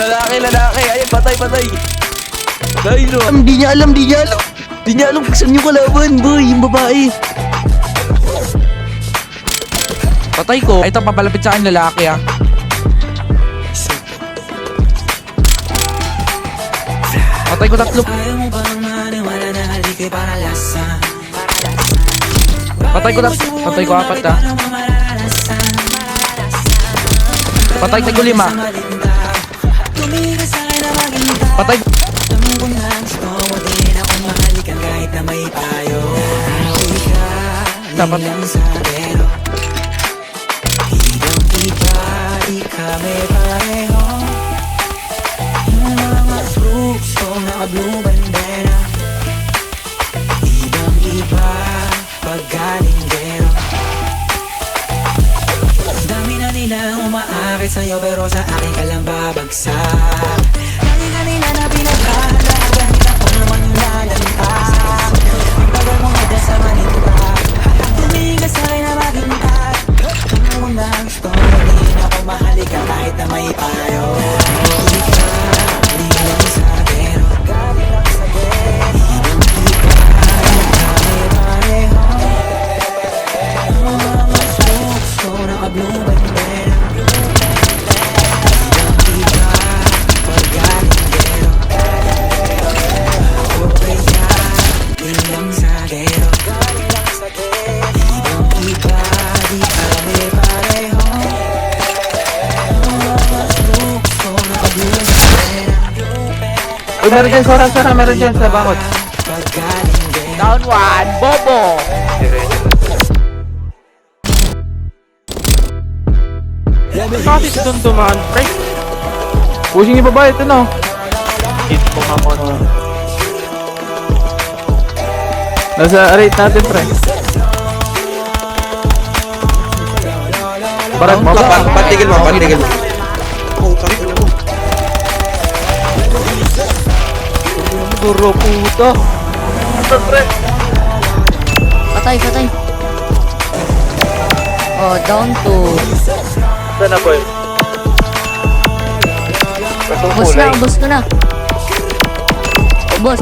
Lalaki. Ayun, patay. Dahil no. Di niya alam. Di niya alam kung saan yung kalaban, boy. Yung babae. Patay ko. Ito, papalapit sa akin lalaki ah. Patay ko 3. Patay ko 4 ah. Patay ko 5. Patay. Dapat. Blue bandera, ibang-iba paggalinggero. Dami na nilang umaakit sa'yo pero sa akin ka lang babagsak. Dami na nila na pinagkahalagan, ako naman yung lalampas. Tagal mo nga sa maninta, tumingin ka sa'kin na maghintay. Ano mo na gusto mo, hindi na ako mahalika kahit na may payo. Uy, meron dyan, Sora, meron dyan sa bakod. Down 1, Bobo! Kasi doon dumaan, pre. Pushing yung babae, ito no. Hit ko nga mo. Nasa rate natin, pre. Parang Patigil mo. Guro puto. Pre. Patay. Oh, down to. Sana boy. Ubus ko na. Ubus.